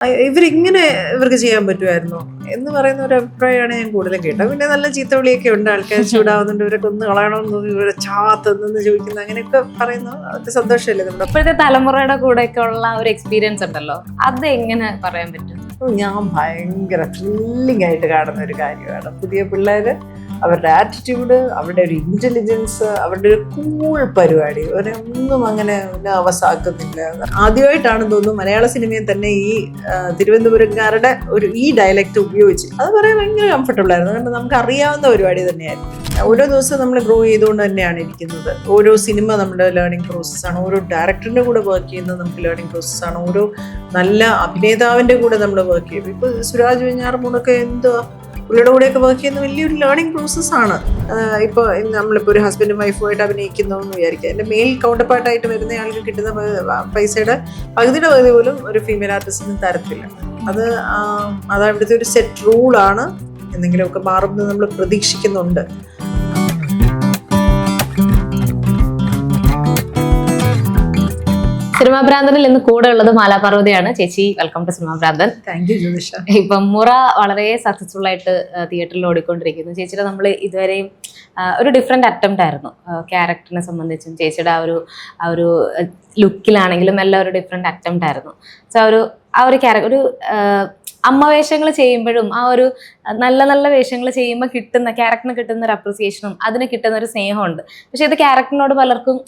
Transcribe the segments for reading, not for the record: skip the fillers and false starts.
ഇവരിങ്ങനെ ഇവർക്ക് ചെയ്യാൻ പറ്റുമായിരുന്നോ എന്ന് പറയുന്ന ഒരു അഭിപ്രായമാണ് ഞാൻ കൂടുതലും കേട്ടത്. പിന്നെ നല്ല ചീത്ത വിളിയൊക്കെ ഉണ്ട്, ആൾക്കാർ ചൂടാവുന്നുണ്ട്, ഇവരൊക്കെ ഒന്ന് കളയണമെന്ന് തോന്നി, ഇവരെ ചാത്തെന്ന് ചോദിക്കുന്നു, അങ്ങനെയൊക്കെ പറയുന്നു. അത് സന്തോഷമല്ലേ നമ്മുടെ ഇപ്പോഴത്തെ തലമുറയുടെ കൂടെ ഒക്കെ ഉള്ള ഒരു എക്സ്പീരിയൻസ് ഉണ്ടല്ലോ, അത് എങ്ങനെ പറയാൻ പറ്റും? ഞാൻ ഭയങ്കര ത്രില്ലിംഗ് ആയിട്ട് കാണുന്ന ഒരു കാര്യമാണ് പുതിയ പിള്ളേര്, അവരുടെ ആറ്റിറ്റ്യൂഡ്, അവരുടെ ഒരു ഇന്റലിജൻസ്, അവരുടെ ഒരു കൂൾ പരിപാടി, ഒരൊന്നും അങ്ങനെ അവസാക്കുന്നില്ല. ആദ്യമായിട്ടാണെന്ന് തോന്നുന്നു മലയാള സിനിമയിൽ തന്നെ ഈ തിരുവനന്തപുരംകാരുടെ ഈ ഡയലക്റ്റ് ഉപയോഗിച്ച് അത് പറയാൻ ഭയങ്കര കംഫർട്ടബിൾ ആയിരുന്നു. കാരണം നമുക്ക് അറിയാവുന്ന പരിപാടി തന്നെയായിരുന്നു. ഓരോ ദിവസവും നമ്മൾ ഗ്രോ ചെയ്തുകൊണ്ട് തന്നെയാണ് ഇരിക്കുന്നത്. ഓരോ സിനിമ നമ്മുടെ ലേണിംഗ് പ്രോസസ്സാണ്. ഓരോ ഡയറക്ടറിന്റെ കൂടെ വർക്ക് ചെയ്യുന്നത് നമുക്ക് ലേണിംഗ് പ്രോസസ്സാണ്. ഓരോ നല്ല അഭിനേതാവിന്റെ കൂടെ നമ്മൾ വർക്ക് ചെയ്യും. ഇപ്പൊ സുരാജ് വെഞ്ഞാറമൂടൊക്കെ എന്തുവാ പുള്ളിയുടെ കൂടെയൊക്കെ വർക്ക് ചെയ്യുന്ന വലിയൊരു ലേണിംഗ് പ്രോസസ്സാണ്. ഇപ്പോൾ നമ്മളിപ്പോൾ ഒരു ഹസ്ബൻഡും വൈഫുമായിട്ട് അഭിനയിക്കുന്നു എന്ന് വിചാരിക്കുക, എൻ്റെ മെയിൽ കൗണ്ടർ പാർട്ടായിട്ട് വരുന്ന ആൾക്ക് കിട്ടുന്ന പൈസയുടെ പകുതിയുടെ പകുതി പോലും ഒരു ഫീമെയിൽ ആർട്ടിസ്റ്റിന് തരത്തില്ല. അത് അവിടുത്തെ ഒരു സെറ്റ് റൂളാണ്. എന്തെങ്കിലുമൊക്കെ മാറുന്നത് നമ്മൾ പ്രതീക്ഷിക്കുന്നുണ്ട്. സിനിമാ ഭ്രാന്തനിൽ ഇന്ന് കൂടെ ഉള്ളത് മാലാപാർവതിയാണ്. ചേച്ചി, വെൽക്കം ടു സിനിമാ ഭ്രാന്തൻ. താങ്ക് യു ജ്യോതിഷ. ഇപ്പം മുറ വളരെ സക്സസ്ഫുൾ ആയിട്ട് തിയേറ്ററിൽ ഓടിക്കൊണ്ടിരിക്കുന്നു. ചേച്ചിയുടെ നമ്മൾ ഇതുവരെയും ഒരു ഡിഫറെന്റ് അറ്റംപ്റ്റ് ആയിരുന്നു ക്യാരക്ടറിനെ സംബന്ധിച്ചും. ചേച്ചിയുടെ ആ ഒരു ലുക്കിലാണെങ്കിലും എല്ലാം ഒരു ഡിഫറെന്റ് അറ്റംപ്റ്റ് ആയിരുന്നു. സോ ആ ഒരു ക്യാരക്ടർ, ഒരു അമ്മ വേഷങ്ങൾ ചെയ്യുമ്പോഴും ആ ഒരു നല്ല നല്ല വേഷങ്ങൾ ചെയ്യുമ്പോൾ ക്യാരക്ടറിന് കിട്ടുന്ന ഒരു അപ്രിസിയേഷനും അതിന് കിട്ടുന്ന ഒരു സ്നേഹമുണ്ട്. പക്ഷെ ഇത് ക്യാരക്ടറിനോട് പലർക്കും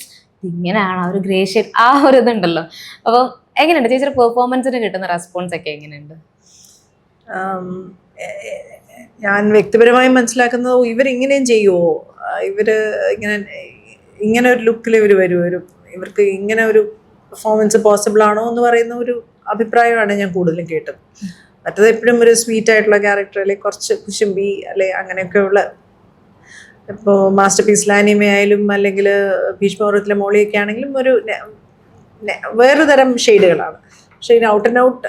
ഇങ്ങനെയാണ് ആ ഒരു ഗ്രേഷ്യൻ ആ ഒരു ഇതുണ്ടല്ലോ. അപ്പം എങ്ങനെയുണ്ട് ചേച്ചിയുടെ പെർഫോമൻസിന് കിട്ടുന്ന റെസ്പോൺസ് ഒക്കെ എങ്ങനെയുണ്ട്? ഞാൻ വ്യക്തിപരമായി മനസ്സിലാക്കുന്നത് ഇവരിങ്ങനെയും ചെയ്യുമോ, ഇവര് ഇങ്ങനെ ഒരു ലുക്കിൽ ഇവർ വരുമോ, ഇവർക്ക് ഇങ്ങനെ ഒരു പെർഫോമൻസ് പോസിബിൾ ആണോ എന്ന് പറയുന്ന ഒരു അഭിപ്രായമാണ് ഞാൻ കൂടുതലും കേട്ടത്. മറ്റത് എപ്പോഴും ഒരു സ്വീറ്റ് ആയിട്ടുള്ള ക്യാരക്ടർ, അല്ലെങ്കിൽ കുറച്ച് കുശുമ്പി, അല്ലെ അങ്ങനെയൊക്കെയുള്ള, ഇപ്പോൾ മാസ്റ്റർ പീസ് ലാനിമയായാലും അല്ലെങ്കിൽ ഭീഷ്മപർവ്വതത്തിലെ മോളിയൊക്കെ ആണെങ്കിലും ഒരു വേറെ തരം ഷെയ്ഡുകളാണ്. പക്ഷേ ഇതിന് ഔട്ട് ആൻഡ് ഔട്ട്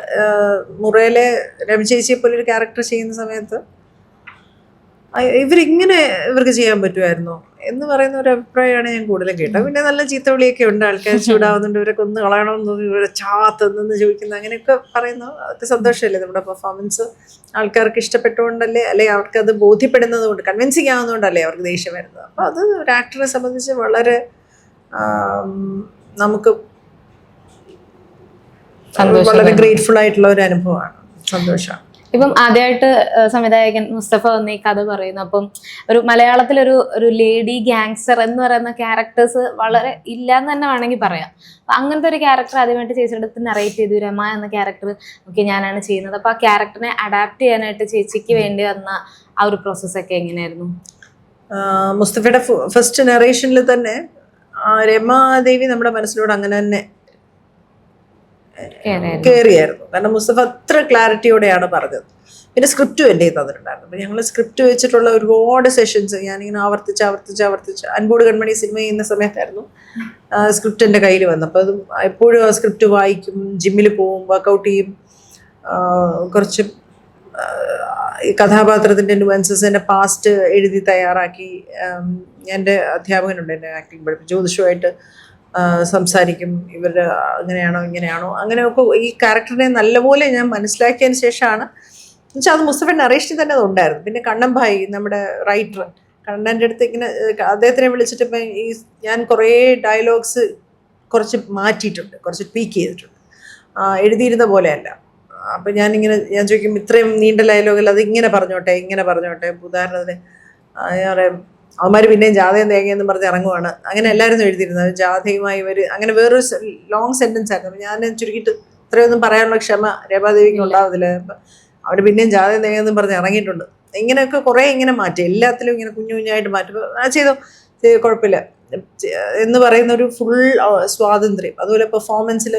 മുറയിലെ രമചേച്ചിയെ പോലെ ഒരു ക്യാരക്ടർ ചെയ്യുന്ന സമയത്ത് ഇവർക്ക് ചെയ്യാൻ പറ്റുമായിരുന്നോ എന്ന് പറയുന്ന ഒരു അഭിപ്രായമാണ് ഞാൻ കൂടുതലും കേട്ടത്. പിന്നെ നല്ല ചീത്ത വിളിയൊക്കെ ഉണ്ട്, ആൾക്കാർ ചൂടാവുന്നുണ്ട്, ഇവരൊക്കെ ഒന്ന് കളയണമെന്ന് തോന്നി, ഇവരെ ചാത്തെന്ന് ചോദിക്കുന്നു, അങ്ങനെയൊക്കെ പറയുന്നു. അതൊക്കെ സന്തോഷമല്ലേ നമ്മുടെ പെർഫോമൻസ് ആൾക്കാർക്ക് ഇഷ്ടപ്പെട്ടുകൊണ്ടല്ലേ, അല്ലെ അവർക്കത് ബോധ്യപ്പെടുന്നത് കൊണ്ട്, കൺവിൻസിങ് ആവുന്നതുകൊണ്ടല്ലേ അവർക്ക് ദേഷ്യം വരുന്നത്. അപ്പോൾ അത് ഒരു ആക്ടറെ സംബന്ധിച്ച് വളരെ നമുക്ക് വളരെ ഗ്രേറ്റ്ഫുൾ ആയിട്ടുള്ള ഒരു അനുഭവമാണ്, സന്തോഷമാണ്. ഇപ്പം ആദ്യമായിട്ട് സംവിധായകൻ മുസ്തഫ വന്ന് ഈ കഥ പറയുന്നു. അപ്പം ഒരു മലയാളത്തിലൊരു ലേഡി ഗാങ്സ്റ്റർ എന്ന് പറയുന്ന ക്യാരക്ടേഴ്സ് വളരെ ഇല്ലാന്ന് തന്നെ വേണമെങ്കിൽ പറയാം. അപ്പൊ അങ്ങനത്തെ ഒരു ക്യാരക്ടർ ആദ്യമായിട്ട് ചേച്ചിയുടെ അടുത്ത് നറേറ്റ് ചെയ്തു. രമ എന്ന ക്യാരക്ടർ ഒക്കെ ഞാനാണ് ചെയ്യുന്നത്. അപ്പൊ ആ ക്യാരക്ടറിനെ അഡാപ്റ്റ് ചെയ്യാനായിട്ട് ചേച്ചിക്ക് വേണ്ടി വന്ന ആ ഒരു പ്രോസസ്സൊക്കെ എങ്ങനെയായിരുന്നു? മുസ്തഫയുടെ ഫസ്റ്റ് നറേഷനിൽ തന്നെ രമാദേവി നമ്മുടെ മനസ്സിലൂടെ അങ്ങനെ തന്നെ കയറിയായിരുന്നു. കാരണം മുസ്തഫ അത്ര ക്ലാരിറ്റിയോടെയാണ് പറഞ്ഞത്. പിന്നെ സ്ക്രിപ്റ്റും എൻ്റെ തന്നിട്ടുണ്ടായിരുന്നു. അപ്പം ഞങ്ങൾ സ്ക്രിപ്റ്റ് വെച്ചിട്ടുള്ള ഒരുപാട് സെഷൻസ് ഞാനിങ്ങനെ ആവർത്തിച്ച് അൻപോട് കൺമണി സിനിമ ചെയ്യുന്ന സമയത്തായിരുന്നു സ്ക്രിപ്റ്റ് എൻ്റെ കയ്യിൽ വന്നത്. അപ്പോൾ അതും എപ്പോഴും ആ സ്ക്രിപ്റ്റ് വായിക്കും, ജിമ്മിൽ പോവും, വർക്കൗട്ട് ചെയ്യും, കുറച്ച് കഥാപാത്രത്തിൻ്റെ നുവൻസസ് എൻ്റെ പാസ്റ്റ് എഴുതി തയ്യാറാക്കി. എൻ്റെ അധ്യാപകനുണ്ട് എന്നെ ആക്ടിങ് പഠിപ്പിച്ചു, ജ്യോതിഷമായിട്ട് സംസാരിക്കും, ഇവരുടെ അങ്ങനെയാണോ ഇങ്ങനെയാണോ അങ്ങനെയൊക്കെ ഈ ക്യാരക്ടറിനെ നല്ലപോലെ ഞാൻ മനസ്സിലാക്കിയതിന് ശേഷമാണ്. എന്നുവെച്ചാൽ അത് മുസ്തഫ നറേഷനിൽ തന്നെ അത് ഉണ്ടായിരുന്നു. പിന്നെ കണ്ണൻ ഭായി, നമ്മുടെ റൈറ്റർ, കണ്ണൻ്റെ അടുത്ത് ഇങ്ങനെ അദ്ദേഹത്തിനെ വിളിച്ചിട്ട് ഇപ്പം ഞാൻ കുറേ ഡയലോഗ്സ് കുറച്ച് മാറ്റിയിട്ടുണ്ട്, കുറച്ച് ട്വീക്ക് ചെയ്തിട്ടുണ്ട്, എഴുതിയിരുന്ന പോലെയല്ല. അപ്പം ഞാൻ ചോദിക്കും ഇത്രയും നീണ്ട ഡയലോഗിൽ അത് ഇങ്ങനെ പറഞ്ഞോട്ടെ. ഉദാഹരണത്തിന് ഞാൻ പറയാം, അവന്മാർ പിന്നെയും ജാഥയും തേങ്ങയെന്ന് പറഞ്ഞ് ഇറങ്ങുവാണ്, അങ്ങനെ എല്ലാവരും എഴുതിയിരുന്നത്. ജാഥയുമായി അങ്ങനെ വേറൊരു ലോങ് സെൻറ്റൻസ് ആയിരുന്നു. അപ്പം ഞാൻ ചുരുക്കിയിട്ട് ഇത്രയൊന്നും പറയാനുള്ള ക്ഷമ രമാദേവിക്ക് ഉണ്ടാവത്തില്ല. അപ്പം അവർ പിന്നെയും ജാഥയും തേങ്ങയെന്നും പറഞ്ഞ് ഇറങ്ങിയിട്ടുണ്ട്. ഇങ്ങനെയൊക്കെ കുറേ ഇങ്ങനെ മാറ്റി, എല്ലാത്തിലും ഇങ്ങനെ കുഞ്ഞായിട്ട് മാറ്റുമ്പോൾ ചെയ്തോ കുഴപ്പമില്ല എന്ന് പറയുന്ന ഒരു ഫുൾ സ്വാതന്ത്ര്യം. അതുപോലെ പെർഫോമൻസിൽ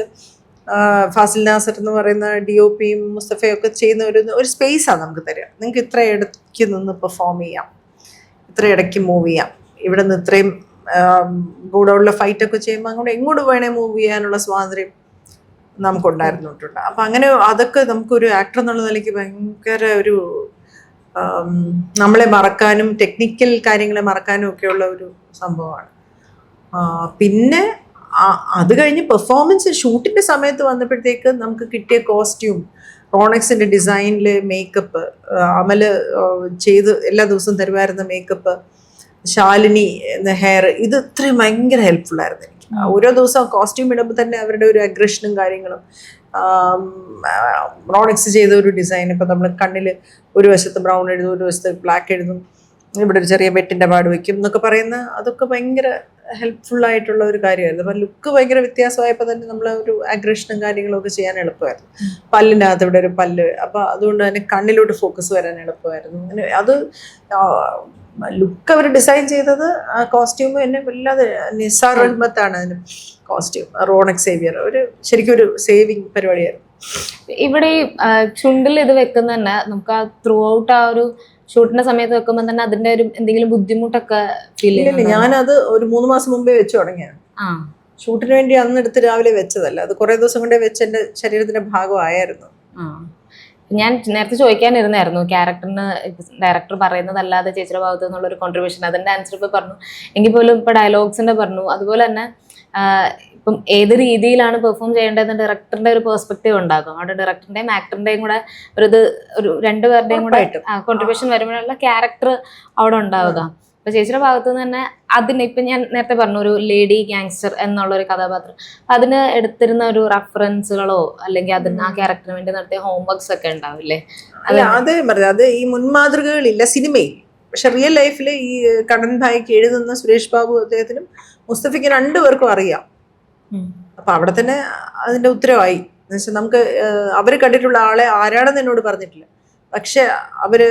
ഫാസിൽ നാസർ എന്ന് പറയുന്ന DOPയും മുസ്തഫയൊക്കെ ചെയ്യുന്ന ഒരു സ്പേസാണ് നമുക്ക് തരിക. നിങ്ങൾക്ക് ഇത്ര ഇടയ്ക്ക് നിന്ന് പെർഫോം ചെയ്യാം, ഇത്ര ഇടയ്ക്ക് മൂവ് ചെയ്യാം, ഇവിടെ നിന്ന് ഇത്രയും ഗൂഢമുള്ള ഫൈറ്റൊക്കെ ചെയ്യുമ്പോൾ അങ്ങോട്ട് എങ്ങോട്ട് വേണേൽ മൂവ് ചെയ്യാനുള്ള സ്വാതന്ത്ര്യം നമുക്കുണ്ടായിരുന്നിട്ടുണ്ട്. അപ്പം അങ്ങനെ അതൊക്കെ നമുക്കൊരു ആക്ടർ എന്നുള്ള നിലയ്ക്ക് ഭയങ്കര ഒരു നമ്മളെ മറക്കാനും ടെക്നിക്കൽ കാര്യങ്ങളെ മറക്കാനും ഒക്കെയുള്ള ഒരു സംഭവമാണ്. പിന്നെ അത് കഴിഞ്ഞ് പെർഫോമൻസ് ഷൂട്ടിൻ്റെ സമയത്ത് വന്നപ്പോഴത്തേക്ക് നമുക്ക് കിട്ടിയ കോസ്റ്റ്യൂം, റോണക്സിന്റെ ഡിസൈനിൽ മേക്കപ്പ്, അമല് ചെയ്ത് എല്ലാ ദിവസവും തരുമായിരുന്ന മേക്കപ്പ്, ശാലിനി എന്ന ഹെയർ, ഇത് ഇത്രയും ഭയങ്കര ഹെൽപ്ഫുൾ ആയിരുന്നു എനിക്ക്. ഓരോ ദിവസവും കോസ്റ്റ്യൂം ഇടുമ്പോൾ തന്നെ അവരുടെ ഒരു അഗ്രഷനും കാര്യങ്ങളും, റോണക്സ് ചെയ്ത ഒരു ഡിസൈൻ, ഇപ്പം നമ്മൾ കണ്ണിൽ ഒരു വശത്ത് ബ്രൗൺ എഴുതും, ഒരു വശത്ത് ബ്ലാക്ക് എഴുതും, ഇവിടെ ഒരു ചെറിയ വെട്ടിൻ്റെ പാട് വയ്ക്കും എന്നൊക്കെ പറയുന്ന, അതൊക്കെ ഭയങ്കര ഹെൽപ്ഫുൾ ആയിട്ടുള്ള ഒരു കാര്യമായിരുന്നു. അപ്പം ലുക്ക് ഭയങ്കര വ്യത്യാസമായപ്പോൾ തന്നെ നമ്മൾ ഒരു അഗ്രഷനും കാര്യങ്ങളും ഒക്കെ ചെയ്യാൻ എളുപ്പമായിരുന്നു. പല്ലിൻ്റെ അകത്ത് ഇവിടെ ഒരു പല്ല്, അപ്പം അതുകൊണ്ട് തന്നെ കണ്ണിലോട്ട് ഫോക്കസ് വരാൻ എളുപ്പമായിരുന്നു. അങ്ങനെ അത് ലുക്ക് അവർ ഡിസൈൻ ചെയ്തത്, ആ കോസ്റ്റ്യൂം എന്നെ വല്ലാതെ, നിസാർ അഹമ്മദാണ് അതിന് കോസ്റ്റ്യൂം, റോണക് സേവിയർ, ഒരു ശരിക്കും ഒരു സേവിങ് പരിപാടിയായിരുന്നു. ഇവിടെ ഈ ചുണ്ടിൽ ഇത് വെക്കുന്ന തന്നെ നമുക്ക് ആ ത്രൂ ഔട്ട് ആ ഒരു ഷൂട്ടിന്റെ സമയത്ത് വെക്കുമ്പോൾ തന്നെ അതിന്റെ ഒരു എന്തെങ്കിലും ബുദ്ധിമുട്ടൊക്കെ ഫീൽ ചെയ്യുന്നില്ല. ഞാനത് ഒരു 3 മാസം മുമ്പേ വെച്ച് തുടങ്ങിയാണ്. ഷൂട്ടിന് വേണ്ടി അന്ന് എടുത്ത് രാവിലെ വെച്ചതല്ല, അത് കുറെ ദിവസം കൊണ്ടേ വെച്ച് എൻ്റെ ശരീരത്തിന്റെ ഭാഗമായിരുന്നു. ഞാൻ നേരത്തെ ചോദിക്കാനിരുന്നായിരുന്നു, ക്യാരക്ടറിന് ഡയറക്ടർ പറയുന്നതല്ലാതെ ചേച്ചിയുടെ ഭാഗത്തു നിന്നുള്ള ഒരു കോൺട്രിബ്യൂഷൻ, അതിന്റെ ആൻസർ ഇപ്പൊ പറഞ്ഞു. എങ്കിൽ പോലും ഇപ്പൊ ഡയലോഗ്സിന്റെ പറഞ്ഞു. അതുപോലെ തന്നെ ഇപ്പം ഏത് രീതിയിലാണ് പെർഫോം ചെയ്യേണ്ടതെന്ന് ഡയറക്ടറിന്റെ ഒരു പെർസ്പെക്റ്റീവ് ഉണ്ടാകും. അവിടെ ഡയറക്ടറിന്റെയും ആക്ടറിന്റെയും കൂടെ ഒരു രണ്ടുപേരുടെയും കൂടെ കോൺട്രിബ്യൂഷൻ വരുമ്പോഴുള്ള ക്യാരക്ടർ അവിടെ ഉണ്ടാവുക. അപ്പൊ ചേച്ചിയുടെ ഭാഗത്തു നിന്ന് തന്നെ അതിന് ഇപ്പൊ ഞാൻ നേരത്തെ പറഞ്ഞു ഒരു ലേഡി ഗാങ്സ്റ്റർ എന്നുള്ള ഒരു കഥാപാത്രം, അതിന് എടുത്തിരുന്ന ഒരു റെഫറൻസുകളോ അല്ലെങ്കിൽ അതിന് ആ ക്യാരക്ടറിന് വേണ്ടി നടത്തിയ ഹോംവർക്സ് ഒക്കെ ഉണ്ടാവില്ലേ? അല്ല, അതേ പറഞ്ഞത്, അത് ഈ മുൻമാതൃകകളില്ല സിനിമയിൽ. പക്ഷെ റിയൽ ലൈഫിൽ ഈ കണ്ണൻ ഭായിക്ക് എഴുതുന്ന സുരേഷ് ബാബു അദ്ദേഹത്തിനും മുസ്തഫയ്ക്ക് 2 പേർക്കും അറിയാം. അപ്പൊ അവിടെ തന്നെ അതിന്റെ ഉത്തരവായി. എന്നുവെച്ചാൽ നമുക്ക് അവര് കണ്ടിട്ടുള്ള ആളെ ആരാണെന്ന് എന്നോട് പറഞ്ഞിട്ടില്ല, പക്ഷെ അവര്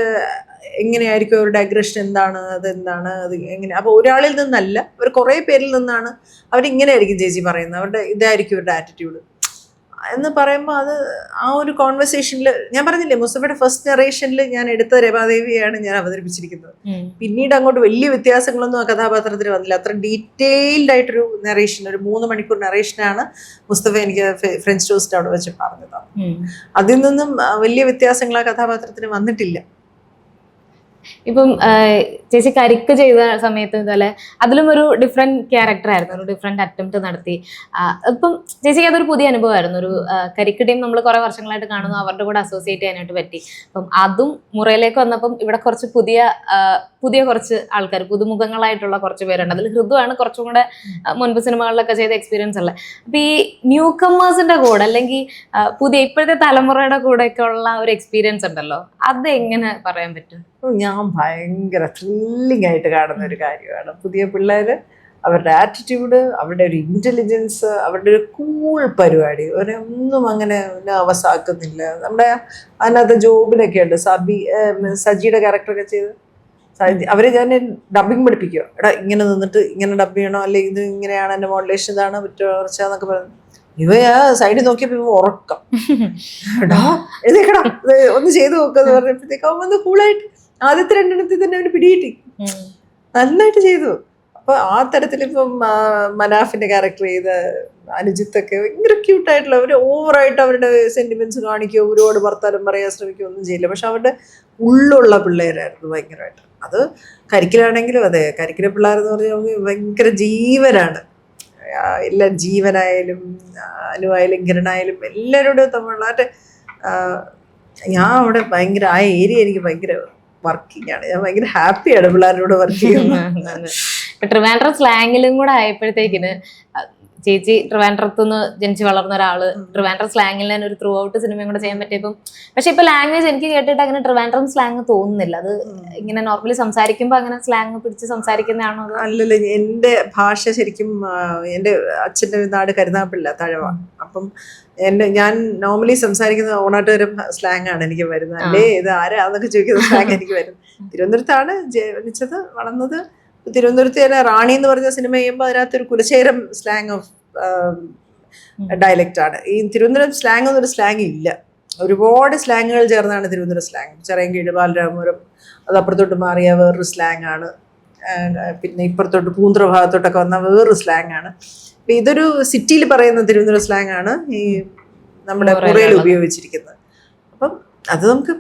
എങ്ങനെയായിരിക്കും അവരുടെ അഗ്രഷൻ, എന്താണ് അതെന്താണ്, അത് എങ്ങനെ, അപ്പൊ ഒരാളിൽ നിന്നല്ല, അവർ കുറെ പേരിൽ നിന്നാണ് അവരിങ്ങനെ ആയിരിക്കും ചേച്ചി പറയുന്നത്, അവരുടെ ഇതായിരിക്കും അവരുടെ ആറ്റിറ്റ്യൂഡ് എന്ന് പറയുമ്പോൾ അത് ആ ഒരു കോൺവെർസേഷനിൽ ഞാൻ പറഞ്ഞില്ലേ, മുസ്തഫയുടെ ഫസ്റ്റ് നറേഷനിൽ ഞാൻ എടുത്ത രമാദേവിയാണ് ഞാൻ അവതരിപ്പിച്ചിരിക്കുന്നത്. പിന്നീട് അങ്ങോട്ട് വലിയ വ്യത്യാസങ്ങളൊന്നും ആ കഥാപാത്രത്തിന് വന്നില്ല. അത്ര ഡീറ്റെയിൽഡ് ആയിട്ടൊരു നറേഷൻ, ഒരു 3 മണിക്കൂർ നറേഷനാണ് മുസ്തഫ എനിക്ക് ഫ്രഞ്ച് ടോസ്റ്റ് അവിടെ വെച്ച് പറഞ്ഞത്. അതിൽ നിന്നും വലിയ വ്യത്യാസങ്ങൾ ആ കഥാപാത്രത്തിന് വന്നിട്ടില്ല. ഇപ്പം ചേച്ചി കരിക്ക് ചെയ്ത സമയത്ത് ഇതുപോലെ അതിലും ഒരു ഡിഫറെന്റ് ക്യാരക്ടർ ആയിരുന്നു, ഒരു ഡിഫറെന്റ് അറ്റംപ്റ്റ് നടത്തി. ഇപ്പം ചേച്ചിക്ക് അതൊരു പുതിയ അനുഭവമായിരുന്നു. ഒരു കരിക്ക് ടീം നമ്മൾ കുറെ വർഷങ്ങളായിട്ട് കാണുന്നു, അവരുടെ കൂടെ അസോസിയേറ്റ് ചെയ്യാനായിട്ട് പറ്റി. അപ്പം അതും മുറയിലേക്ക് വന്നപ്പം ഇവിടെ കുറച്ച് പുതിയ കുറച്ച് ആൾക്കാർ, പുതുമുഖങ്ങളായിട്ടുള്ള കുറച്ച് പേരുണ്ട്. അതിൽ ഹൃദുവാണ് കുറച്ചും കൂടെ മുൻപ് സിനിമകളിലൊക്കെ ചെയ്ത എക്സ്പീരിയൻസ് ഉള്ളത്. അപ്പൊ ഈ ന്യൂ കമ്മേഴ്സിന്റെ കൂടെ അല്ലെങ്കിൽ ഇപ്പോഴത്തെ തലമുറയുടെ കൂടെ ഒക്കെ ഉള്ള ഒരു എക്സ്പീരിയൻസ് ഉണ്ടല്ലോ, അത് എങ്ങനെ പറയാൻ പറ്റും? ഞാൻ ഭയങ്കര ത്രില്ലിംഗ് ആയിട്ട് കാണുന്ന ഒരു കാര്യമാണ് പുതിയ പിള്ളേര്, അവരുടെ ആറ്റിറ്റ്യൂഡ്, അവരുടെ ഒരു ഇന്റലിജൻസ്, അവരുടെ ഒരു കൂൾ പരിപാടി, ഒന്നും അങ്ങനെ നെർവസ് ആക്കുന്നില്ല. നമ്മുടെ അതിനകത്ത് ജോബിലൊക്കെ ഉണ്ട് സജിയുടെ ക്യാരക്ടറൊക്കെ ചെയ്ത് അവര് ഞാൻ ഡബിങ് പഠിപ്പിക്കുക, എടാ ഇങ്ങനെ നിന്നിട്ട് ഇങ്ങനെ ഡബ് ചെയ്യണോ, അല്ലെങ്കിൽ ഇത് ഇങ്ങനെയാണ് എൻ്റെ മോഡുലേഷൻ, ഇതാണ് എന്നൊക്കെ പറഞ്ഞു. ഇവയാ സൈഡിൽ നോക്കിയപ്പോ ഇവ ഉറക്കം, എടാ എഴുതേക്കടാ ഒന്ന് ചെയ്ത് നോക്കാന്ന് പറഞ്ഞപ്പോഴത്തേക്ക് അവൻ വന്ന് കൂളായിട്ട് ആദ്യത്തെ 2 എണ്ണത്തിൽ തന്നെ അവന് പിടികിട്ടി, നന്നായിട്ട് ചെയ്തു. അപ്പൊ ആ തരത്തിലിപ്പം മനാഫിന്റെ ക്യാരക്ടർ ചെയ്ത അനുജിത്തൊക്കെ ഭയങ്കര ക്യൂട്ടായിട്ടുള്ള, അവർ ഓവറായിട്ട് അവരുടെ സെന്റിമെന്റ്സ് കാണിക്കുകയോ ഒരുപാട് വർത്താനം പറയാൻ ശ്രമിക്കുകയോ ഒന്നും ചെയ്യില്ല. പക്ഷെ അവരുടെ ഉള്ളുള്ള പിള്ളേരായിരുന്നു ഭയങ്കരമായിട്ട്. അത് കരിക്കിലാണെങ്കിലും അതെ, കരിക്കിലെ പിള്ളേരെന്ന് പറഞ്ഞാൽ ഭയങ്കര ജീവനാണ്. എല്ലാ ജീവനായാലും അനുവായാലും കിരണായാലും എല്ലാവരോടും തമിഴ്നാട്ടെ ഞാൻ അവിടെ ഭയങ്കര ആ ഏരിയ എനിക്ക് ഭയങ്കര വർക്കിംഗ് ആണ്. ഞാൻ ഭയങ്കര ഹാപ്പിയാണ് പിള്ളേരോട് വർക്ക് ചെയ്യുന്നത്. ട്രിവാൻഡ്രം സ്ലാങ്ങിലും കൂടെ ആയപ്പോഴത്തേക്കിന് ചേച്ചി ട്രിവാൻഡ്രത്തുനിന്ന് ജനിച്ച് വളർന്ന ഒരാള് ട്രിവാൻഡ്രം സ്ലാങ്ങിൽ തന്നെ ഒരു ത്രൂ ഔട്ട് സിനിമയും കൂടെ ചെയ്യാൻ പറ്റിയപ്പം. പക്ഷെ ഇപ്പൊ ലാംഗ്വേജ് എനിക്ക് കേട്ടിട്ട് അങ്ങനെ ട്രിവാൻഡ്രം സ്ലാങ് തോന്നുന്നില്ല. അത് ഇങ്ങനെ നോർമലി സംസാരിക്കുമ്പോ അങ്ങനെ സ്ലാങ് പിടിച്ച് സംസാരിക്കുന്നതാണോ? അല്ലല്ലോ, എന്റെ ഭാഷ ശരിക്കും എന്റെ അച്ഛൻ്റെ നാട് കരുനാഗപ്പള്ളി തഴവ. അപ്പം ഞാൻ നോർമലി സംസാരിക്കുന്ന ഓണാട്ടുകാരും സ്ലാങ് ആണ് എനിക്ക് വരുന്നത്. അല്ലേ ഇത് ആരാന്നൊക്കെ ചോദിക്കുന്ന സ്ലാങ് എനിക്ക് വരുന്നത്. തിരുവനന്തപുരത്താണ് ജനിച്ചത്, വളർന്നത്. തിരുവനന്തപുരത്ത് തന്നെ റാണി എന്ന് പറഞ്ഞ സിനിമ ചെയ്യുമ്പോൾ അതിനകത്തൊരു കുലശേഖരം സ്ലാങ് ഓഫ് ഡയലക്റ്റ് ആണ്. ഈ തിരുവനന്തപുരം സ്ലാങ് എന്നൊരു സ്ലാങ് ഇല്ല, ഒരുപാട് സ്ലാങ്ങുകൾ ചേർന്നാണ് തിരുവനന്തപുരം സ്ലാങ്. ചിറയൻകീഴ്, ബാലരാമപുരം, അത് അപ്പുറത്തോട്ട് മാറിയ വേറൊരു സ്ലാങ് ആണ്. പിന്നെ ഇപ്പുറത്തോട്ട് പൂന്തറ ഭാഗത്തോട്ടൊക്കെ വന്ന വേറൊരു സ്ലാങ് ആണ്. അപ്പം ഇതൊരു സിറ്റിയിൽ പറയുന്ന തിരുവനന്തപുരം സ്ലാങ് ആണ് ഈ നമ്മുടെ കുറയിൽ ഉപയോഗിച്ചിരിക്കുന്നത്. അപ്പം അത് നമുക്ക്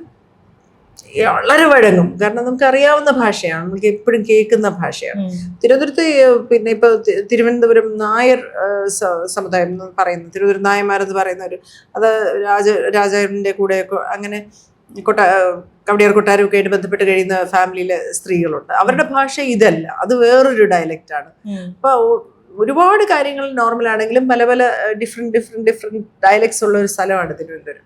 വളരെ വഴങ്ങും. കാരണം നമുക്ക് അറിയാവുന്ന ഭാഷയാണ്, നമുക്ക് എപ്പോഴും കേൾക്കുന്ന ഭാഷയാണ്. തിരുവനന്തപുരത്ത് പിന്നെ ഇപ്പൊ തിരുവനന്തപുരം നായർ സമുദായം എന്ന് പറയുന്നത്, തിരുവനന്തപുരം നായന്മാരെന്ന് പറയുന്നവർ, അത് രാജാവിൻ്റെ കൂടെ അങ്ങനെ കവടിയാർ കൊട്ടാരമൊക്കെ ആയിട്ട് ബന്ധപ്പെട്ട് കഴിയുന്ന ഫാമിലിയിലെ സ്ത്രീകളുണ്ട്. അവരുടെ ഭാഷ ഇതല്ല, അത് വേറൊരു ഡയലക്റ്റാണ്. അപ്പൊ ഒരുപാട് കാര്യങ്ങൾ നോർമൽ ആണെങ്കിലും പല പല ഡിഫറെന്റ് ഡയലക്ട്സ് ഉള്ള ഒരു സ്ഥലമാണ് തിരുവനന്തപുരം.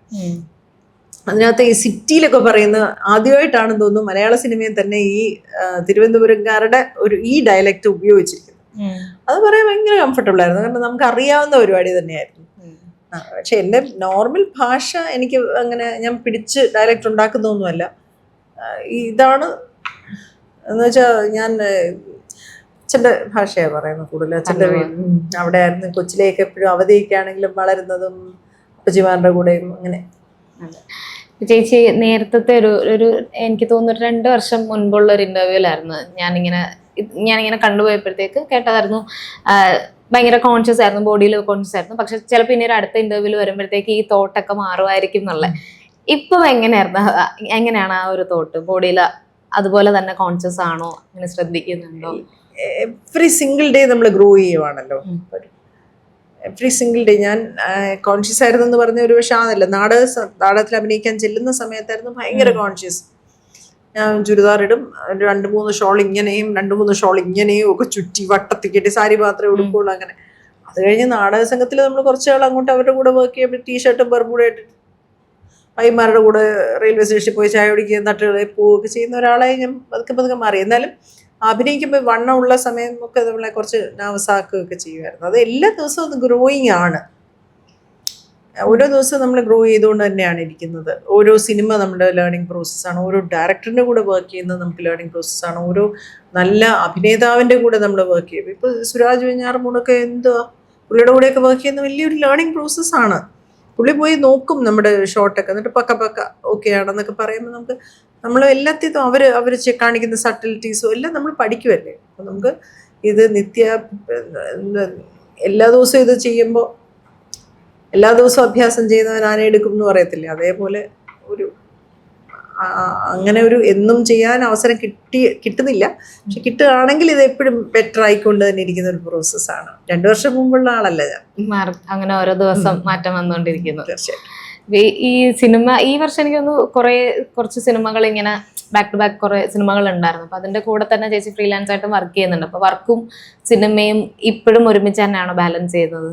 അതിനകത്ത് ഈ സിറ്റിയിലൊക്കെ പറയുന്ന ആദ്യമായിട്ടാണെന്ന് തോന്നുന്നു മലയാള സിനിമയിൽ തന്നെ ഈ തിരുവനന്തപുരംകാരുടെ ഈ ഡയലക്റ്റ് ഉപയോഗിച്ചിരിക്കുന്നത്. അത് പറയാൻ ഭയങ്കര കംഫർട്ടബിൾ ആയിരുന്നു, കാരണം നമുക്ക് അറിയാവുന്ന പരിപാടി തന്നെയായിരുന്നു. പക്ഷെ എൻ്റെ നോർമൽ ഭാഷ എനിക്ക് അങ്ങനെ ഞാൻ പിടിച്ച് ഡയലക്റ്റ് ഉണ്ടാക്കുന്നൊന്നുമല്ല. ഇതാണ് എന്ന് വെച്ചാൽ ഞാൻ അച്ഛൻ്റെ ഭാഷയാണ് പറയുന്നത് കൂടുതൽ. അച്ഛൻ്റെ അവിടെ ആയിരുന്നു കൊച്ചിലേക്ക് എപ്പോഴും അവധിയൊക്കെ ആണെങ്കിലും വളരുന്നതും അപ്പച്ചിമാരുടെ കൂടെയും അങ്ങനെ. ചേച്ചി നേരത്തെ ഒരു എനിക്ക് തോന്നുന്നു 2 വർഷം മുൻപുള്ള ഒരു ഇന്റർവ്യൂലായിരുന്നു ഞാനിങ്ങനെ കണ്ടുപോയപ്പോഴത്തേക്ക് കേട്ടതായിരുന്നു, ഭയങ്കര കോൺഷ്യസ് ആയിരുന്നു, ബോഡിയിൽ കോൺഷ്യസ് ആയിരുന്നു. പക്ഷെ ചിലപ്പോൾ ഇനി ഒരു അടുത്ത ഇന്റർവ്യൂല് വരുമ്പോഴത്തേക്ക് ഈ തോട്ടൊക്കെ മാറുമായിരിക്കും എന്നുള്ളത്. ഇപ്പം എങ്ങനെയാണ് ആ ഒരു തോട്ട് ബോഡിയിൽ അതുപോലെ തന്നെ കോൺഷ്യസ് ആണോ, അങ്ങനെ ശ്രദ്ധിക്കുന്നുണ്ടോ? എവറി സിംഗിൾ ഡേ നമ്മൾ ഗ്രോ ചെയ്യുവാണല്ലോ. എവറി സിംഗിൾ ഡേ ഞാൻ കോൺഷ്യസ് ആയിരുന്നു എന്ന് പറഞ്ഞ ഒരു പക്ഷേ അതല്ല, നാടകത്തിൽ അഭിനയിക്കാൻ ചെല്ലുന്ന സമയത്തായിരുന്നു ഭയങ്കര കോൺഷ്യസ്. ഞാൻ ചുരിദാർ ഇടും, 2-3 ഷോൾ ഇങ്ങനെയും 2-3 ഷോൾ ഇങ്ങനെയും ഒക്കെ ചുറ്റി വട്ടത്തിൽ കെട്ടി, സാരി മാത്രമേ ഉടുക്കുള്ളൂ അങ്ങനെ. അത് കഴിഞ്ഞ് നാടക സംഘത്തിൽ നമ്മൾ കുറച്ച് നാൾ അങ്ങോട്ട് അവരുടെ കൂടെ വർക്ക് ചെയ്യുമ്പോൾ ടീഷർട്ടും ബർബൂടെ ഇട്ടിട്ട് പൈമാരുടെ കൂടെ റെയിൽവേ സ്റ്റേഷനിൽ പോയി ചായ കുടിക്കുകയും തട്ടുകളിൽ പോവുകയൊക്കെ ചെയ്യുന്ന ഒരാളായി ഞാൻ പതുക്കെ മാറി. എന്നാലും അഭിനയിക്കുമ്പോൾ വണ്ണം ഉള്ള സമയം ഒക്കെ നമ്മളെ കുറച്ച് നർവസാക്കുകയൊക്കെ ചെയ്യുമായിരുന്നു. അത് എല്ലാ ദിവസവും അത് ഗ്രോയിങ് ആണ്. ഓരോ ദിവസവും നമ്മൾ ഗ്രോ ചെയ്തുകൊണ്ട് തന്നെയാണ് ഇരിക്കുന്നത്. ഓരോ സിനിമ നമ്മുടെ ലേണിംഗ് പ്രോസസ്സാണ്. ഓരോ ഡയറക്ടറിൻ്റെ കൂടെ വർക്ക് ചെയ്യുന്നത് നമുക്ക് ലേണിംഗ് പ്രോസസ്സാണ്. ഓരോ നല്ല അഭിനേതാവിൻ്റെ കൂടെ നമ്മൾ വർക്ക് ചെയ്യും. ഇപ്പോൾ സുരാജ് വെഞ്ഞാറമൂടൊക്കെ എന്തുവാ, പുള്ളിയുടെ കൂടെയൊക്കെ വർക്ക് ചെയ്യുന്ന വലിയൊരു ലേണിംഗ് പ്രോസസ്സാണ്. പുള്ളി പോയി നോക്കും നമ്മുടെ ഷോട്ടൊക്കെ, എന്നിട്ട് പക്ക ഓക്കെ ആണെന്നൊക്കെ പറയുമ്പോൾ നമുക്ക് നമ്മൾ എല്ലാത്തിനും അവർ കാണിക്കുന്ന സട്ടിലിറ്റീസും എല്ലാം നമ്മൾ പഠിക്കുമല്ലേ. അപ്പം നമുക്ക് ഇത് എല്ലാ ദിവസവും ഇത് ചെയ്യുമ്പോൾ, എല്ലാ ദിവസവും അഭ്യാസം ചെയ്യുന്നവൻ ആന എടുക്കും എന്ന് പറയത്തില്ലേ, അതേപോലെ അങ്ങനെ എന്നും ചെയ്യാൻ അവസരം കിട്ടുന്നില്ല. പക്ഷെ കിട്ടുകയാണെങ്കിൽ ഇത് എപ്പോഴും ബെറ്റർ ആയിക്കൊണ്ട് തന്നെ ഇരിക്കുന്ന ഒരു പ്രോസസ്സാണ്. 2 വർഷം മുമ്പുള്ള ആളല്ല ഞാൻ. അങ്ങനെ ഓരോ ദിവസം മാറ്റം വന്നുകൊണ്ടിരിക്കുന്നു. തീർച്ചയായിട്ടും ഈ സിനിമ ഈ വർഷം എനിക്കൊന്ന് കുറച്ച് സിനിമകൾ ഇങ്ങനെ ബാക്ക് ടു ബാക്ക് കുറെ സിനിമകൾ ഉണ്ടായിരുന്നു. അപ്പൊ അതിന്റെ കൂടെ തന്നെ ചേച്ചി ഫ്രീലാൻസ് ആയിട്ട് വർക്ക് ചെയ്യുന്നുണ്ട്. അപ്പൊ വർക്കും സിനിമയും ഇപ്പോഴും ഒരുമിച്ച് തന്നെയാണോ ബാലൻസ് ചെയ്യുന്നത്?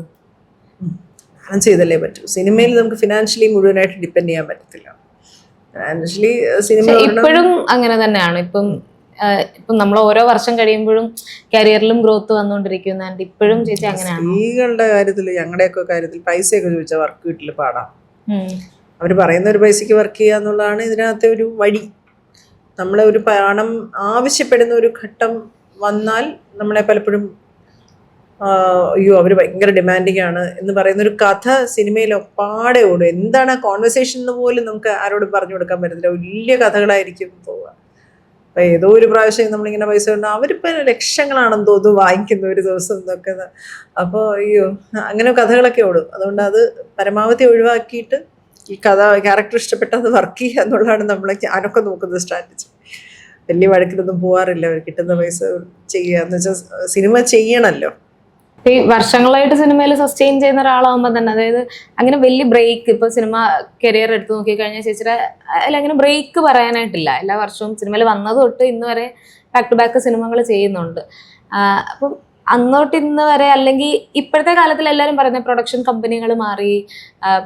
ബാലൻസ് ചെയ്തല്ലേ പറ്റൂ. സിനിമയിൽ നമുക്ക് ഫിനാൻഷ്യലി മുഴുവനായിട്ട് ഡിപ്പെൻഡ് ചെയ്യാൻ പറ്റത്തില്ല. ഫിനാൻഷ്യലി സിനിമ ഇപ്പോഴും അങ്ങനെ തന്നെയാണ്. ഇപ്പം നമ്മൾ ഓരോ വർഷം കഴിയുമ്പോഴും കരിയറിലും ഗ്രോത്ത് വന്നുകൊണ്ടിരിക്കുന്നുണ്ട്. ഇപ്പോഴും ചേച്ചി അങ്ങനെയാണ്? സ്ത്രീകളുടെ കാര്യത്തിൽ, ഞങ്ങളുടെയൊക്കെ കാര്യത്തിൽ പൈസയൊക്കെ ചോദിച്ചാൽ വർക്ക് വീട്ടിൽ പാടാം. അവർ പറയുന്ന ഒരു പൈസക്ക് വർക്ക് ചെയ്യുക എന്നുള്ളതാണ് ഇതിനകത്തെ ഒരു വഴി. നമ്മളെ ഒരു പണം ആവശ്യപ്പെടുന്ന ഒരു ഘട്ടം വന്നാൽ നമ്മളെ പലപ്പോഴും അയ്യോ അവർ ഭയങ്കര ഡിമാൻഡിങ് ആണ് എന്ന് പറയുന്ന ഒരു കഥ സിനിമയിൽ ഒപ്പാടെ ഓടും. എന്താണ് ആ കോൺവെർസേഷൻ എന്ന് പോലും നമുക്ക് ആരോടും പറഞ്ഞു കൊടുക്കാൻ പറ്റത്തില്ല. വലിയ കഥകളായിരിക്കും പോവുക. അപ്പം ഏതോ ഒരു പ്രാവശ്യം നമ്മളിങ്ങനെ പൈസ കൊണ്ട് അവരിപ്പോൾ ലക്ഷങ്ങളാണെന്ന് തോന്നുന്നു വാങ്ങിക്കുന്ന ഒരു ദിവസം എന്നൊക്കെ. അപ്പോൾ അയ്യോ അങ്ങനെ കഥകളൊക്കെ ഓടും. അതുകൊണ്ട് അത് പരമാവധി ഒഴിവാക്കിയിട്ട് ഈ ക്യാരക്ടർ ഇഷ്ടപ്പെട്ടത് വർക്ക് ചെയ്യുക എന്നുള്ളതാണ് ഞാനൊക്കെ നോക്കുന്ന സ്ട്രാറ്റജി. വലിയ വഴക്കിലൊന്നും പോകാറില്ല. അവർ കിട്ടുന്ന പൈസ ചെയ്യുക എന്ന് വെച്ചാൽ സിനിമ ചെയ്യണമല്ലോ. ഈ വർഷങ്ങളായിട്ട് സിനിമയിൽ സസ്റ്റെയിൻ ചെയ്യുന്ന ഒരാളാകുമ്പോൾ തന്നെ, അതായത് അങ്ങനെ വലിയ ബ്രേക്ക്, ഇപ്പൊ സിനിമ കരിയർ എടുത്ത് നോക്കിക്കഴിഞ്ഞാൽ ചേച്ചിയുടെ അങ്ങനെ ബ്രേക്ക് പറയാനായിട്ടില്ല. എല്ലാ വർഷവും സിനിമയിൽ വന്നത് തൊട്ട് ഇന്ന് വരെ ബാക്ക് ടു ബാക്ക് സിനിമകൾ ചെയ്യുന്നുണ്ട്. അപ്പം അന്നോട്ട് ഇന്ന് വരെ, അല്ലെങ്കിൽ ഇപ്പോഴത്തെ കാലത്തിൽ എല്ലാവരും പറയുന്നത് പ്രൊഡക്ഷൻ കമ്പനികൾ മാറി,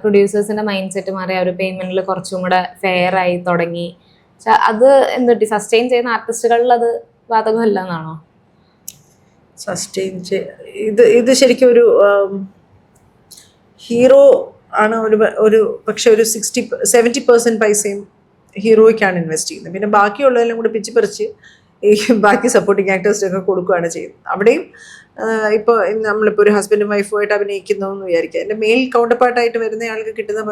പ്രൊഡ്യൂസേഴ്സിന്റെ മൈൻഡ് സെറ്റ് മാറി, അവർ പേയ്മെന്റിൽ കുറച്ചും കൂടെ ഫെയർ ആയി തുടങ്ങി. പക്ഷെ അത് എന്തൊട്ടി സസ്റ്റെയിൻ ചെയ്യുന്ന ആർട്ടിസ്റ്റുകളിൽ അത് ബാധകമല്ല എന്നാണോ? സസ്റ്റെയിൻ ഇത് ശരിക്കും ഒരു ഹീറോ ആണ്. പക്ഷെ ഒരു 70% പൈസയും ഹീറോയ്ക്കാണ് ഇൻവെസ്റ്റ് ചെയ്യുന്നത്. പിന്നെ ബാക്കിയുള്ളതെല്ലാം കൂടി പിച്ചിപ്പറിച്ച് ഈ ബാക്കി സപ്പോർട്ടിങ് ആക്ടേഴ്സിനൊക്കെ കൊടുക്കുകയാണ് ചെയ്യുന്നത്. അവിടെയും ഇപ്പോൾ നമ്മളിപ്പോൾ ഒരു ഹസ്ബൻഡും വൈഫുമായിട്ട് അഭിനയിക്കുന്നു എന്ന് വിചാരിക്കുക, എൻ്റെ മെയിൽ കൗണ്ടർ പാർട്ടായിട്ട് വരുന്ന ആൾക്ക് കിട്ടുന്ന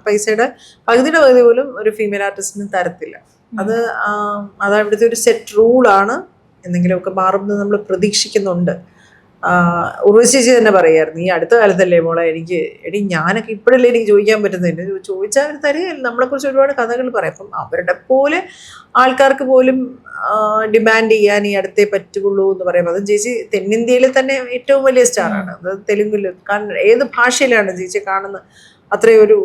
പൈസയുടെ പകുതിയുടെ പകുതി പോലും ഒരു ഫീമെയിൽ ആർട്ടിസ്റ്റിന് തരത്തില്ല. അത് അവിടുത്തെ ഒരു സെറ്റ് റൂളാണ്. എന്തെങ്കിലുമൊക്കെ മാറുമെന്ന് നമ്മൾ പ്രതീക്ഷിക്കുന്നുണ്ട്. ഉർവശി ചേച്ചി തന്നെ പറയായിരുന്നു, ഈ അടുത്ത കാലത്തല്ലേ മോളെ എടി ഞാനൊക്കെ ഇപ്പോഴല്ലേ എനിക്ക് ചോദിക്കാൻ പറ്റുന്നില്ല, ചോദിച്ചാൽ അവർ തരികയില്ല. നമ്മളെക്കുറിച്ച് ഒരുപാട് കഥകൾ പറയും. അപ്പം അവരുടെ പോലെ ആൾക്കാർക്ക് പോലും ഡിമാൻഡ് ചെയ്യാൻ ഈ അടുത്തേ പറ്റുള്ളൂ എന്ന് പറയുമ്പോൾ, അത് ചേച്ചി തെന്നിന്ത്യയിലെ തന്നെ ഏറ്റവും വലിയ സ്റ്റാറാണ്. അത് തെലുങ്കിൽ, കാരണം ഏത് ഭാഷയിലാണ് ചേച്ചി കാണുന്നത് അത്രയും ഒരു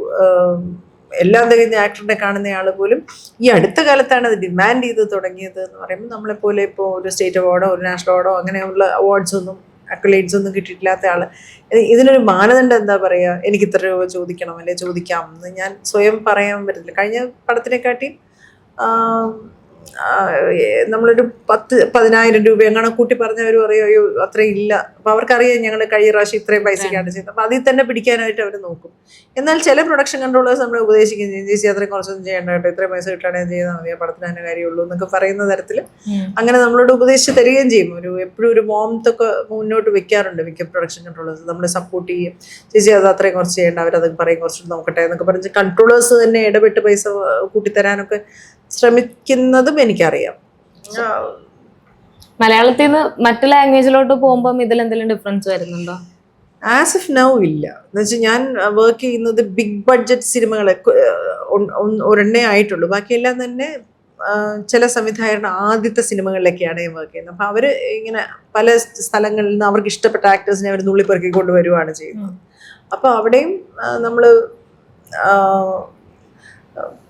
എല്ലാം തികഞ്ഞ ആക്ടറിനെ കാണുന്ന ആൾ പോലും ഈ അടുത്ത കാലത്താണ് അത് ഡിമാൻഡ് ചെയ്ത് തുടങ്ങിയത് എന്ന് പറയുമ്പോൾ, നമ്മളെപ്പോലെ ഇപ്പോൾ ഒരു സ്റ്റേറ്റ് അവാർഡോ ഒരു നാഷണൽ അവാർഡോ അങ്ങനെയുള്ള അവാർഡ്സ് ഒന്നും അക്കളേറ്റ്സ് ഒന്നും കിട്ടിയിട്ടില്ലാത്ത ആള് ഇതിനൊരു മാനദണ്ഡം എന്താ പറയുക, എനിക്ക് ഇത്ര രൂപ ചോദിക്കണം അല്ലെ ചോദിക്കാം എന്ന് ഞാൻ സ്വയം പറയാൻ പറ്റത്തില്ല. കഴിഞ്ഞ പടത്തിനെക്കാട്ടി നമ്മളൊരു 10,000 രൂപ എങ്ങനെ കൂട്ടി പറഞ്ഞവർ പറയോ അയ്യോ അത്രയും ഇല്ല. അപ്പം അവർക്കറിയാം ഞങ്ങൾ കഴിഞ്ഞ പ്രാവശ്യം ഇത്രയും പൈസക്കാണ് ചെയ്യുന്നത്. അപ്പം അതിൽ തന്നെ പിടിക്കാനായിട്ട് അവർ നോക്കും. എന്നാൽ ചില പ്രൊഡക്ഷൻ കൺട്രോളേഴ്സ് നമ്മളെ ഉപദേശിക്കും, ചേച്ചി അത്രയും കുറച്ചൊന്നും ചെയ്യേണ്ട കേട്ടോ, ഇത്രയും പൈസ കിട്ടുകയാണെങ്കിൽ ചെയ്താൽ മതി, ആ പടത്തിന് തന്നെ കാര്യമുള്ളൂ എന്നൊക്കെ പറയുന്ന തരത്തിൽ അങ്ങനെ നമ്മളോട് ഉപദേശിച്ച് തരികയും ചെയ്യും. എപ്പോഴും ഒരു മോമത്തൊക്കെ മുന്നോട്ട് വെക്കാറുണ്ട് മിക്ക പ്രൊഡക്ഷൻ കൺട്രോളേഴ്സ്, നമ്മളെ സപ്പോർട്ട് ചെയ്യും. ചേച്ചി അത് അത്രയും കുറച്ച് ചെയ്യേണ്ട, അവരത് പറയും കുറച്ച് നോക്കട്ടെ എന്നൊക്കെ പറഞ്ഞ് കൺട്രോളേഴ്സ് തന്നെ ഇടപെട്ട് പൈസ കൂട്ടിത്തരാനൊക്കെ ശ്രമിക്കുന്നതും എനിക്കറിയാം. മലയാളത്തിൽ നിന്ന് മറ്റു ലാംഗ്വേജിലോട്ട് പോകുമ്പോൾ ഇതിൽ എന്തെങ്കിലും ഡിഫറൻസ് വരുന്നുണ്ടോ? ആസ് ഓഫ് നൗ ഇല്ല. എന്ന് വെച്ചാൽ ഞാൻ വർക്ക് ചെയ്യുന്നത് ബിഗ് ബഡ്ജറ്റ് സിനിമകളെ ഒരെണ്ണേ ആയിട്ടുള്ളൂ. ബാക്കിയെല്ലാം തന്നെ ചില സംവിധായകരുടെ ആദ്യത്തെ സിനിമകളിലൊക്കെയാണ് ഞാൻ വർക്ക് ചെയ്യുന്നത്. അപ്പം അവർ ഇങ്ങനെ പല സ്ഥലങ്ങളിൽ നിന്ന് അവർക്ക് ഇഷ്ടപ്പെട്ട ആക്ടേഴ്സിനെ അവർ നുള്ളിപ്പെറുക്കി കൊണ്ടുവരുവാണ് ചെയ്യുന്നത്. അപ്പോൾ അവിടെയും നമ്മൾ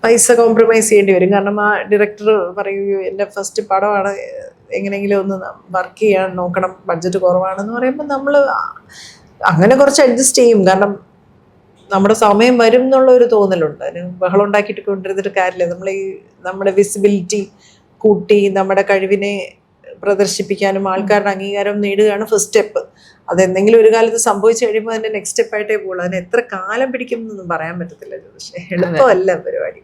പൈസ കോംപ്രമൈസ് ചെയ്യേണ്ടി വരും. കാരണം ആ ഡയറക്ടർ പറയുകയോ എൻ്റെ ഫസ്റ്റ് പടമാണ്, എങ്ങനെയെങ്കിലും ഒന്ന് വർക്ക് ചെയ്യാൻ നോക്കണം, ബഡ്ജറ്റ് കുറവാണെന്ന് പറയുമ്പോൾ നമ്മൾ അങ്ങനെ കുറച്ച് അഡ്ജസ്റ്റ് ചെയ്യും. കാരണം നമ്മുടെ സമയം വരും എന്നുള്ള ഒരു തോന്നലുണ്ട്. അതിന് ബഹളം ഉണ്ടാക്കിയിട്ട് കൊണ്ടിരുന്നിട്ട് കാര്യമില്ല. നമ്മുടെ വിസിബിലിറ്റി കൂട്ടി നമ്മുടെ കഴിവിനെ പ്രദർശിപ്പിക്കാനും ആൾക്കാരുടെ അംഗീകാരം നേടുകയാണ് ഫസ്റ്റ് സ്റ്റെപ്പ്. അതെന്തെങ്കിലും ഒരു കാലത്ത് സംഭവിച്ചു കഴിയുമ്പോൾ അതിന്റെ നെക്സ്റ്റ് സ്റ്റെപ്പായിട്ടേ പോകുള്ളൂ. അതിന് എത്ര കാലം പിടിക്കും എന്നൊന്നും പറയാൻ പറ്റത്തില്ല. പക്ഷേ എളുപ്പമല്ല പരിപാടി.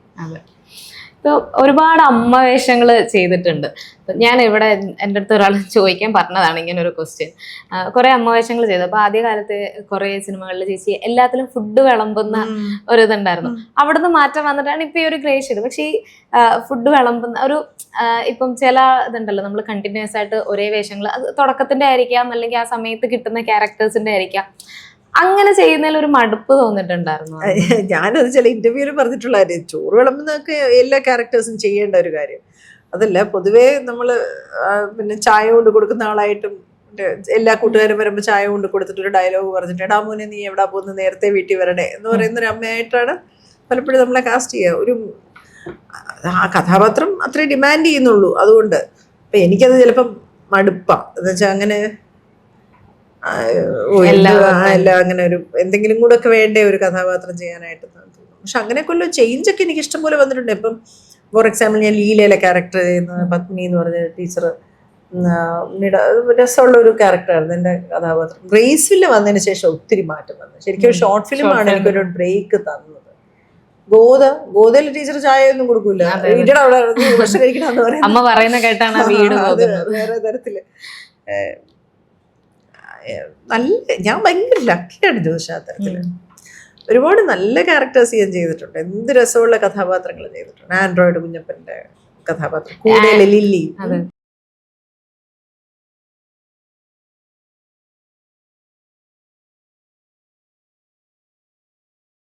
ഇപ്പോൾ ഒരുപാട് അമ്മ വേഷങ്ങൾ ചെയ്തിട്ടുണ്ട്. ഞാൻ ഇവിടെ എൻ്റെ അടുത്ത് ഒരാൾ ചോദിക്കാൻ പറഞ്ഞതാണ് ഇങ്ങനെ ഒരു ക്വസ്റ്റ്യൻ. കുറെ അമ്മ വേഷങ്ങൾ ചെയ്തു. അപ്പൊ ആദ്യ കാലത്ത് കുറെ സിനിമകളിൽ ചേച്ചി എല്ലാത്തിലും ഫുഡ് വിളമ്പുന്ന ഒരു ഇതുണ്ടായിരുന്നു. അവിടുന്ന് മാറ്റം വന്നിട്ടാണ് ഇപ്പൊ ഈ ഒരു ഗ്രേ ഷെയ്ഡ്. പക്ഷേ ഈ ഫുഡ് വിളമ്പുന്ന ഒരു ഇപ്പം ചില ഇതുണ്ടല്ലോ, നമ്മൾ കണ്ടിന്യൂസ് ആയിട്ട് ഒരേ വേഷങ്ങൾ, അത് തുടക്കത്തിന്റെ ആയിരിക്കാം, അല്ലെങ്കിൽ ആ സമയത്ത് കിട്ടുന്ന ക്യാരക്ടേഴ്സിന്റെ ആയിരിക്കാം, അങ്ങനെ ചെയ്യുന്നതിൽ ഒരു മടുപ്പ് തോന്നിട്ടുണ്ടായിരുന്നു? ഞാനത് ചില ഇന്റർവ്യൂവിൽ പറഞ്ഞിട്ടുള്ള കാര്യം, ചോറ് വിളമ്പുന്നതൊക്കെ എല്ലാ ക്യാരക്ടേഴ്സും ചെയ്യേണ്ട ഒരു കാര്യം. അതല്ല, പൊതുവേ നമ്മൾ പിന്നെ ചായ കൊണ്ട് കൊടുക്കുന്ന ആളായിട്ടും എല്ലാ കൂട്ടുകാരും വരുമ്പോൾ ചായ കൊണ്ട് കൊടുത്തിട്ട് ഒരു ഡയലോഗ് പറഞ്ഞിട്ട്, എടാ മോനെ നീ എവിടാ പോകുന്നത്, നേരത്തെ വീട്ടിൽ വരണേ എന്ന് പറയുന്ന ഒരു അമ്മയായിട്ടാണ് പലപ്പോഴും നമ്മളെ കാസ്റ്റ് ചെയ്യുക. ഒരു ആ കഥാപാത്രം അത്രയും ഡിമാൻഡ് ചെയ്യുന്നുള്ളൂ. അതുകൊണ്ട് അപ്പം എനിക്കത് ചിലപ്പം മടുപ്പാണ്. എന്ന് വെച്ചാൽ അങ്ങനെ എല്ലാം അങ്ങനെ ഒരു എന്തെങ്കിലും കൂടെ ഒക്കെ വേണ്ടേ ഒരു കഥാപാത്രം ചെയ്യാനായിട്ട് തോന്നുന്നു. പക്ഷെ അങ്ങനെയൊക്കെയുള്ള ചേഞ്ചൊക്കെ എനിക്ക് ഇഷ്ടംപോലെ വന്നിട്ടുണ്ട്. ഇപ്പം ഫോർ എക്സാമ്പിൾ ഞാൻ ലീലയിലെ ക്യാരക്ടർ ചെയ്യുന്ന പത്നി എന്ന് പറഞ്ഞ ടീച്ചർ, രസമുള്ള ഒരു ക്യാരക്ടറായിരുന്നു എൻ്റെ കഥാപാത്രം. ഗ്രേസ്വില്ല് വന്നതിന് ശേഷം ഒത്തിരി മാറ്റം വന്നു. ശരിക്കും ഒരു ഷോർട്ട് ഫിലിമാണ് എനിക്കൊരു ബ്രേക്ക് തന്നത്. ഗോതയിലെ ടീച്ചർ ചായ ഒന്നും കൊടുക്കൂല, വീട്ടിൽ അവിടെ ഭക്ഷണം കഴിക്കണമെന്ന് പറയുന്നത് വേറെ തരത്തില്. ഞാൻ ഭയങ്കര ലക്കിയാണ് ജ്യോതിഷാത്തരത്തില്. ഒരുപാട് നല്ല ക്യാരക്ടേഴ്സ് ഞാൻ ചെയ്തിട്ടുണ്ട്. എന്ത് രസമുള്ള കഥാപാത്രങ്ങൾ ചെയ്തിട്ടുണ്ട്. ആൻഡ്രോയിഡ് കുഞ്ഞപ്പന്റെ കഥാപാത്രം, കൂടെ ലില്ലി,